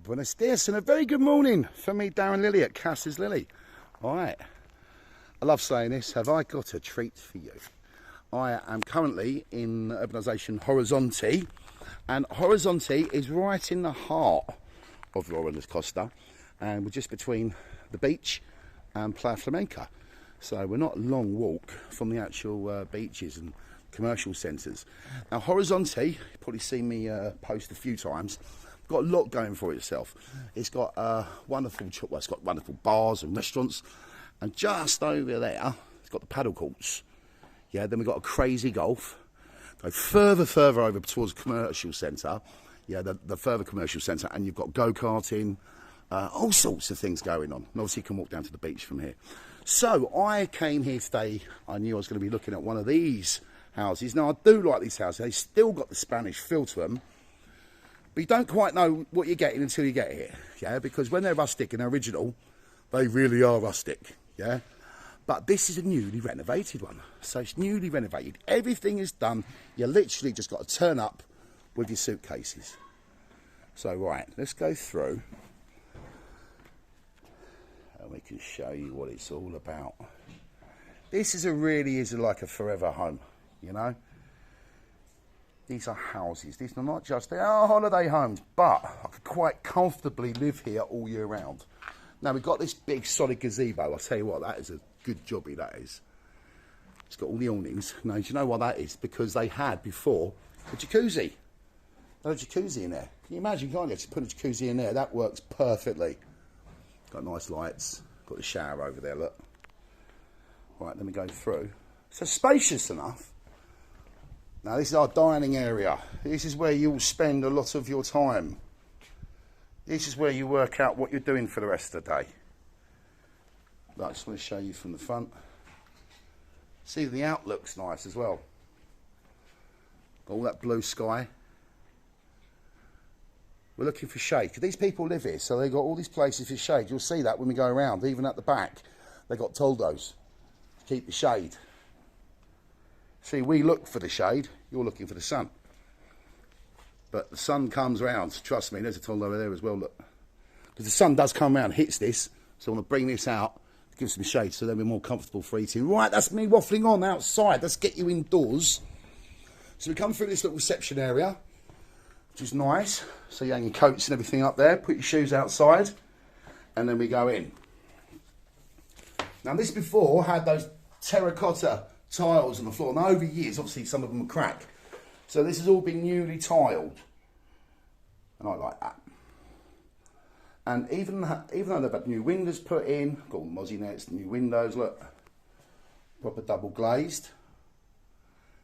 Buenos dias and a very good morning for me, Darren Lilley at Casas Lilley. Alright, I love saying this, have I got a treat for you? I am currently in urbanisation Horizonte, and Horizonte is right in the heart of Lorenas Costa, and we're just between the beach and Playa Flamenca. So we're not a long walk from the actual beaches and commercial centres. Now Horizonte, you've probably seen me post a few times, got a lot going for itself. It's got it's got wonderful bars and restaurants, and just over there it's got the paddle courts. Yeah, then we've got a crazy golf. Go further over towards the commercial centre. Yeah, the further commercial centre, and you've got go-karting, all sorts of things going on. And obviously you can walk down to the beach from here. So I came here today, I knew I was going to be looking at one of these houses. Now I do like these houses, they've still got the Spanish feel to them, but you don't quite know what you're getting until you get here, yeah, because when they're rustic and original, they really are rustic, yeah. But this is a newly renovated one, so it's newly renovated. Everything is done, you literally just got to turn up with your suitcases. So right, let's go through and we can show you what it's all about. This is really is like a forever home, you know. These are houses. These are not just, they are holiday homes, but I could quite comfortably live here all year round. Now we've got this big solid gazebo. I'll tell you what, that is a good jobby, that is. It's got all the awnings. Now, do you know what that is? Because they had before a jacuzzi. They had a jacuzzi in there. Can you imagine, can't you? Just put a jacuzzi in there. That works perfectly. Got nice lights. Got the shower over there, look. Right, let me go through. So spacious enough. Now this is our dining area. This is where you'll spend a lot of your time. This is where you work out what you're doing for the rest of the day. But I just want to show you from the front. See, the outlook's nice as well. Got all that blue sky. We're looking for shade. These people live here, so they've got all these places for shade. You'll see that when we go around, even at the back. They've got toldos to keep the shade. See, we look for the shade, you're looking for the sun. But the sun comes round, trust me, there's a toldo over there as well, look. Because the sun does come round, hits this, so I want to bring this out, give some shade so then we're more comfortable for eating. Right, that's me waffling on outside, let's get you indoors. So we come through this little reception area, which is nice. So you hang your coats and everything up there, put your shoes outside, and then we go in. Now this before had those terracotta tiles on the floor. Now over years, obviously some of them are cracked. So this has all been newly tiled. And I like that. And even though they've had new windows put in, got all the mozzie nets, new windows, look. Proper double glazed.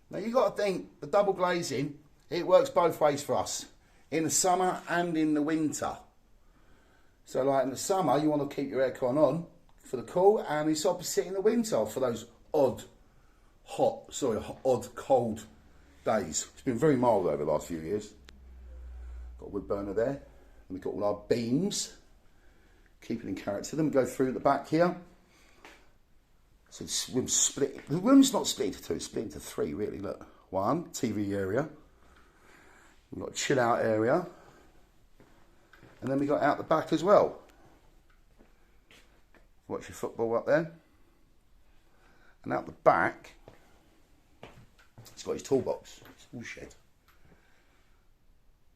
Now you've got to think, the double glazing, it works both ways for us. In the summer and in the winter. So like in the summer, you want to keep your aircon on for the cool, and it's opposite in the winter for those odd cold days. It's been very mild over the last few years. Got a wood burner there. And we've got all our beams. Keeping in character. Then we go through the back here. So the room's split. The room's not split into two, it's split into three really, look. One, TV area. We've got a chill out area. And then we got out the back as well. Watch your football up there. And out the back, it's got his toolbox, his tool shed.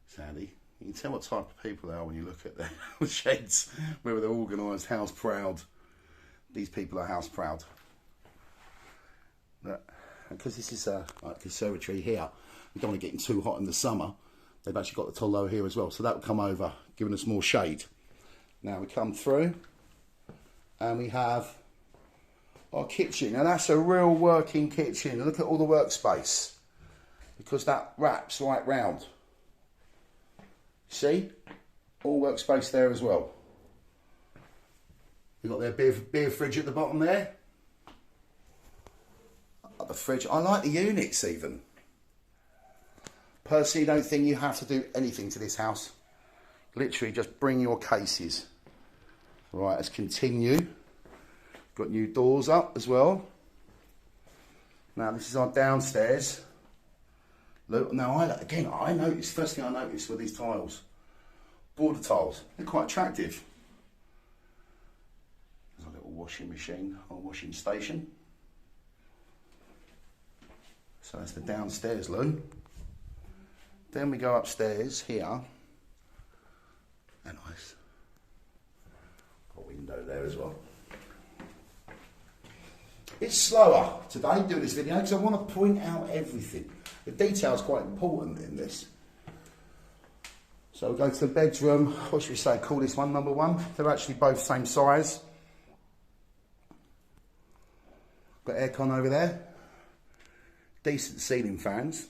Sandy, you can tell what type of people they are when you look at their sheds, whether they're organised, house proud. These people are house proud. Because this is a conservatory here, we don't want to get too hot in the summer. They've actually got the toldo here as well, so that will come over, giving us more shade. Now we come through, and we have our kitchen. Now that's a real working kitchen. Look at all the workspace, because that wraps right round. See? All workspace there as well. We've got their beer fridge at the bottom there. The fridge. I like the units even. Personally, don't think you have to do anything to this house. Literally just bring your cases. Right, let's continue. Got new doors up as well. Now this is our downstairs. Look, now I noticed, first thing I noticed were these tiles. Boy, border tiles. They're quite attractive. There's a little washing machine or washing station. So that's the downstairs loo. Then we go upstairs here. And nice. Got a window there as well. It's slower today doing this video because I want to point out everything. The detail is quite important in this. So we'll go to the bedroom. What should we say? Call this one number one. They're actually both same size. Got aircon over there. Decent ceiling fans.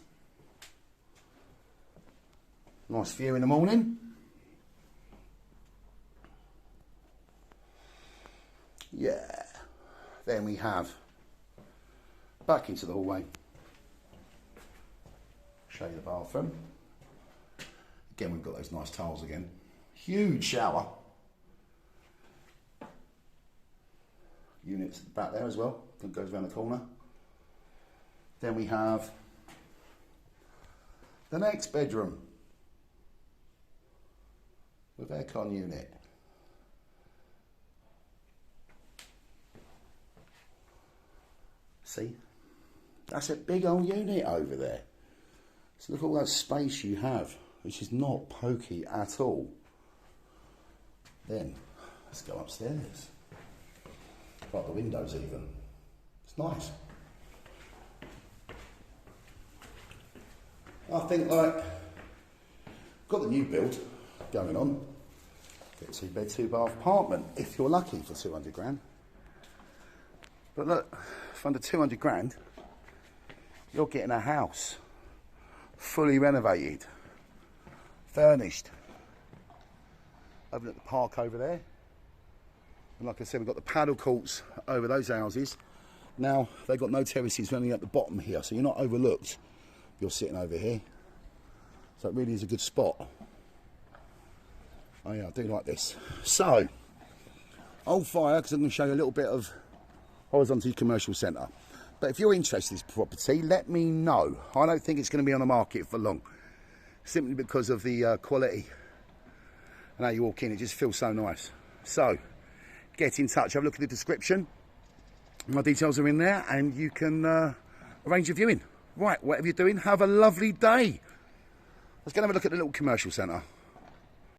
Nice view in the morning. Yeah. Then we have back into the hallway. Show you the bathroom. Again, we've got those nice tiles again. Huge shower. Units back there as well. That goes around the corner. Then we have the next bedroom with aircon unit. See, that's a big old unit over there. So look at all that space you have, which is not pokey at all. Then, let's go upstairs. Like the windows even. It's nice. I think like, got the new build going on. Get a 2-bed, 2-bath apartment, if you're lucky, for 200 grand. But look, for under 200 grand, you're getting a house, fully renovated, furnished. Over at the park over there. And like I said, we've got the paddle courts over those houses. Now, they've got no terraces running at the bottom here, so you're not overlooked. You're sitting over here. So it really is a good spot. Oh yeah, I do like this. So, hold fire, because I'm going to show you a little bit of Horizonte Commercial Centre. But if you're interested in this property, let me know. I don't think it's going to be on the market for long. Simply because of the quality. And how you walk in, it just feels so nice. So, get in touch. Have a look at the description. My details are in there, and you can arrange a viewing. Right, whatever you're doing, have a lovely day. Let's go and have a look at the little commercial centre.